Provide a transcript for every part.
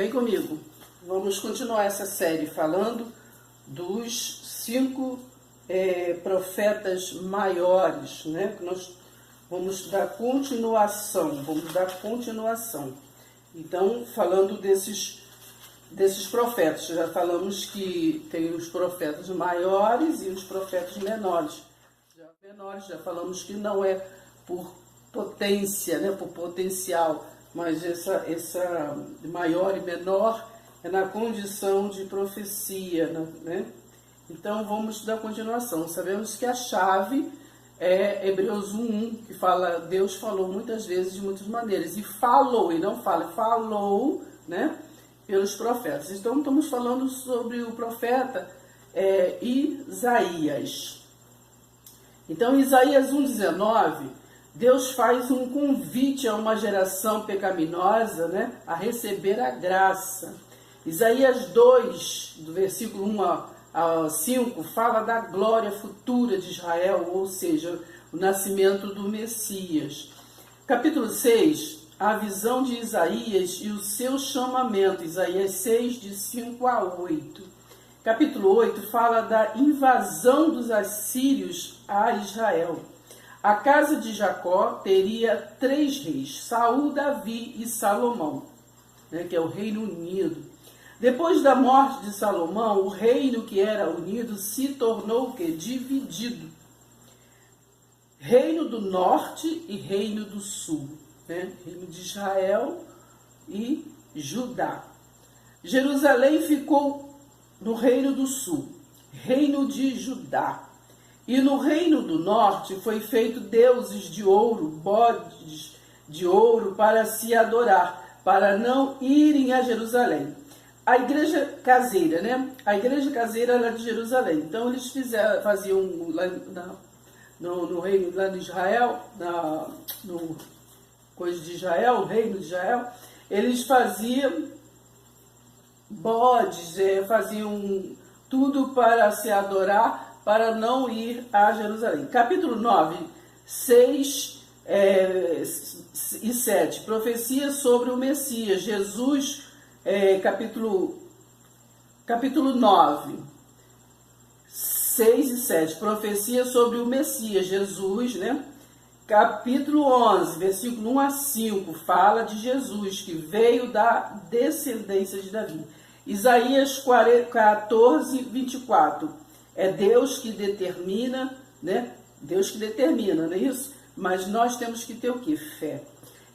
Vem comigo. Vamos continuar essa série falando dos 5 profetas maiores, né? Nós vamos dar continuação, Então, falando desses profetas, já falamos que tem os profetas maiores e os profetas menores. Já falamos que não é por potência, né, por potencial, mas essa maior e menor é na condição de profecia, né? Então vamos dar continuação. Sabemos que a chave é Hebreus 1:1, que fala, Deus falou muitas vezes de muitas maneiras, e falou, e não fala, falou, né, pelos profetas. Então estamos falando sobre o profeta Isaías. Então, em Isaías 1:19, Deus faz um convite a uma geração pecaminosa, né, a receber a graça. Isaías 2, do versículo 1 a 5, fala da glória futura de Israel, ou seja, o nascimento do Messias. Capítulo 6, a visão de Isaías e o seu chamamento, Isaías 6, de 5 a 8. Capítulo 8 fala da invasão dos assírios a Israel. A casa de Jacó teria 3 reis, Saul, Davi e Salomão, né, que é o Reino Unido. Depois da morte de Salomão, o reino que era unido se tornou o quê? Dividido. Reino do norte e reino do sul, né? Reino de Israel e Judá. Jerusalém ficou no reino do sul, reino de Judá. E no reino do norte foi feito deuses de ouro, bodes de ouro para se adorar, para não irem a Jerusalém. A igreja caseira, né? A igreja caseira era de Jerusalém. Então eles faziam lá no reino lá de Israel, no coisa de Israel, o reino de Israel, eles faziam bodes, faziam tudo para se adorar, para não ir a Jerusalém. Capítulo 9, 6 e 7, profecia sobre o Messias, Jesus, capítulo 9, 6 e 7, profecia sobre o Messias, Jesus, né? Capítulo 11, versículo 1 a 5, fala de Jesus, que veio da descendência de Davi. Isaías 14, 24, é Deus que determina, né? Deus que determina, não é isso? Mas nós temos que ter o quê? Fé.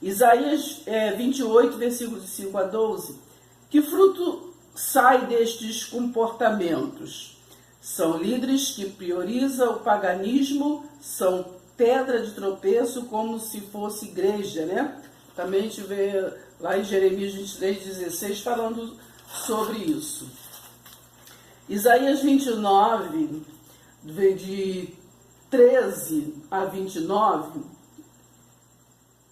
Isaías 28, versículos de 5 a 12, que fruto sai destes comportamentos? São líderes que priorizam o paganismo, são pedra de tropeço como se fosse igreja, né? Também a gente vê lá em Jeremias 23:16 falando sobre isso. Isaías 29, de 13 a 29,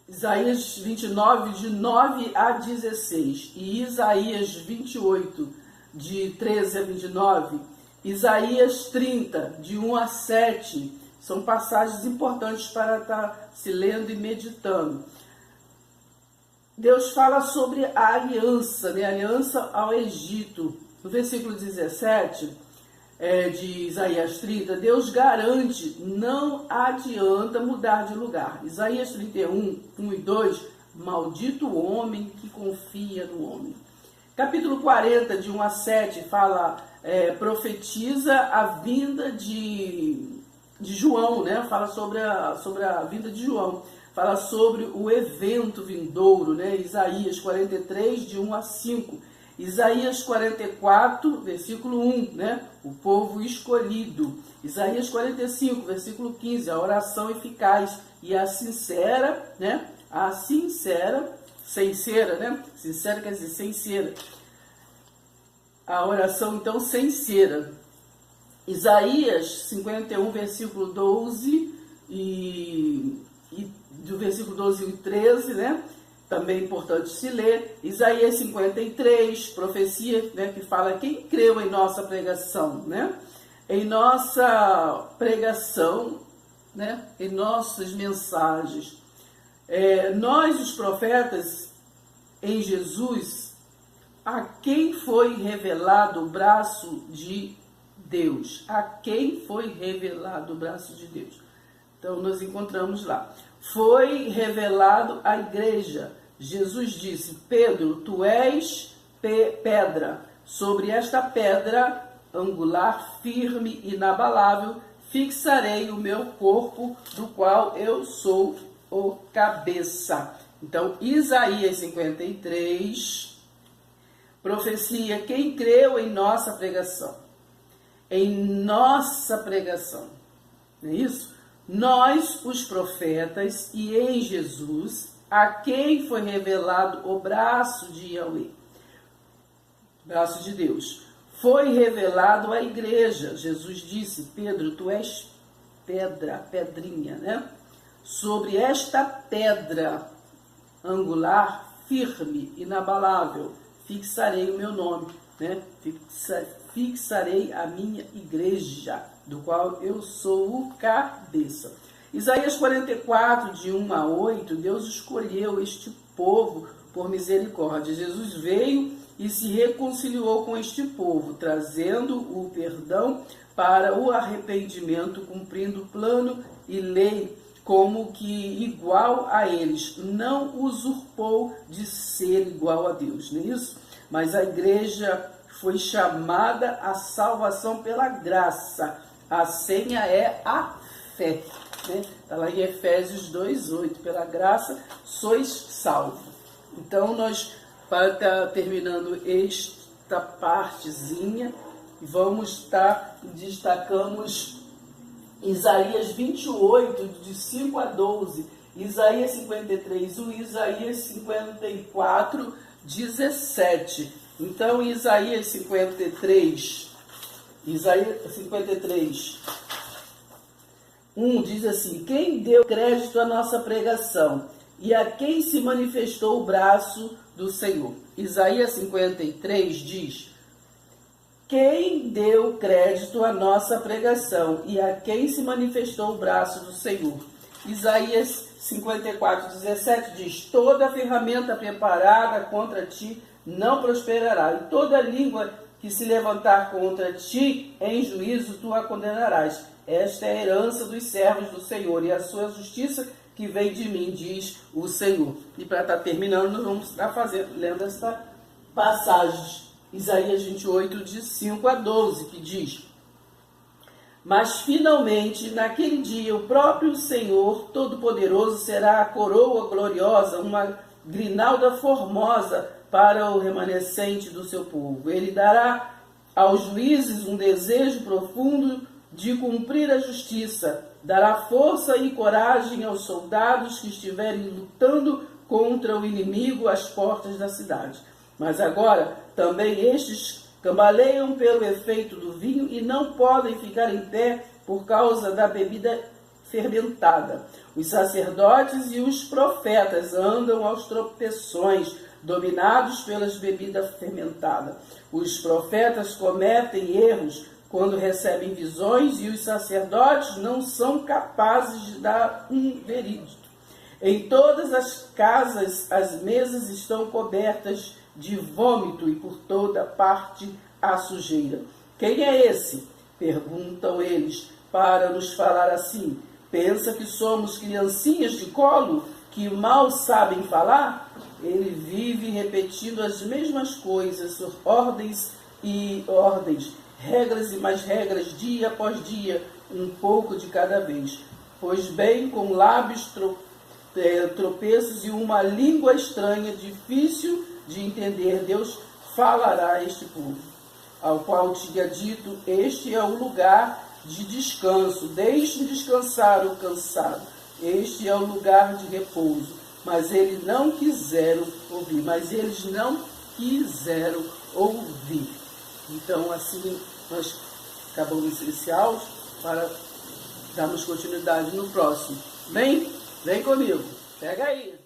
Isaías 29, de 9 a 16, e Isaías 28, de 13 a 29, Isaías 30, de 1 a 7, são passagens importantes para estar se lendo e meditando. Deus fala sobre a aliança, né? A aliança ao Egito. No versículo 17 de Isaías 30, Deus garante, não adianta mudar de lugar. Isaías 31, 1 e 2, maldito o homem que confia no homem. Capítulo 40, de 1 a 7, fala, profetiza a vinda de João, né? Fala sobre a vinda de João. Fala sobre o evento vindouro, né? Isaías 43, de 1 a 5. Isaías 44, versículo 1, né? O povo escolhido. Isaías 45, versículo 15, a oração eficaz e a sincera, né? A sincera, né? Sincera quer dizer sincera. A oração, então, sincera. Isaías 51, versículo 12 e do versículo 12 e 13, né? Também é importante se ler. Isaías 53, profecia, né, que fala quem creu em nossa pregação, né? Em nossa pregação, né? Em nossas mensagens. Nós, os profetas, em Jesus, a quem foi revelado o braço de Deus. A quem foi revelado o braço de Deus. Então, nós encontramos lá. Foi revelado à igreja. Jesus disse: Pedro, tu és pedra. Sobre esta pedra angular, firme e inabalável, fixarei o meu corpo, do qual eu sou o cabeça. Então, Isaías 53, profecia quem creu em nossa pregação. Em nossa pregação. Não é isso? Nós, os profetas, e em Jesus, a quem foi revelado o braço de Yahweh, braço de Deus, foi revelado à igreja. Jesus disse: Pedro, tu és pedra, pedrinha, né? Sobre esta pedra angular, firme, inabalável, fixarei o meu nome, né? Fixarei a minha igreja, do qual eu sou o cabeça. Isaías 44, de 1 a 8, Deus escolheu este povo por misericórdia. Jesus veio e se reconciliou com este povo, trazendo o perdão para o arrependimento, cumprindo plano e lei, como que igual a eles. Não usurpou de ser igual a Deus, não é isso? Mas a igreja foi chamada à salvação pela graça. A senha é a fé. Né? Está lá em Efésios 2:8. Pela graça sois salvos. Então, nós, para estar terminando esta partezinha, vamos estar, destacamos Isaías 28, de 5 a 12, Isaías 53, o Isaías 54, 17. Então, Isaías 53, 1 diz assim: quem deu crédito à nossa pregação e a quem se manifestou o braço do Senhor? Isaías 53 diz: quem deu crédito à nossa pregação e a quem se manifestou o braço do Senhor? Isaías 54, 17 diz: toda ferramenta preparada contra ti não prosperará, e toda língua que se levantar contra ti em juízo tu a condenarás. Esta é a herança dos servos do Senhor e a sua justiça que vem de mim, diz o Senhor. E para estar terminando, nós vamos estar lendo esta passagem, Isaías 28, de 5 a 12, que diz: mas finalmente, naquele dia, o próprio Senhor Todo-Poderoso será a coroa gloriosa, uma grinalda formosa para o remanescente do seu povo. Ele dará aos juízes um desejo profundo de cumprir a justiça, dará força e coragem aos soldados que estiverem lutando contra o inimigo às portas da cidade. Mas agora, também estes cambaleiam pelo efeito do vinho e não podem ficar em pé por causa da bebida fermentada. Os sacerdotes e os profetas andam aos tropeções, dominados pelas bebidas fermentadas. Os profetas cometem erros quando recebem visões e os sacerdotes não são capazes de dar um veredito. Em todas as casas as mesas estão cobertas de vômito e por toda parte há sujeira. Quem é esse? Perguntam eles para nos falar assim. Pensa que somos criancinhas de colo que mal sabem falar? Ele vive repetindo as mesmas coisas, ordens e ordens, regras e mais regras, dia após dia, um pouco de cada vez. Pois bem, com lábios tropeços e uma língua estranha, difícil de entender, Deus falará a este povo, ao qual tinha dito: este é o lugar de descanso, deixe descansar o cansado, este é o lugar de repouso. Mas eles não quiseram ouvir. Então, assim, nós acabamos esse áudio para darmos continuidade no próximo. Vem comigo, pega aí.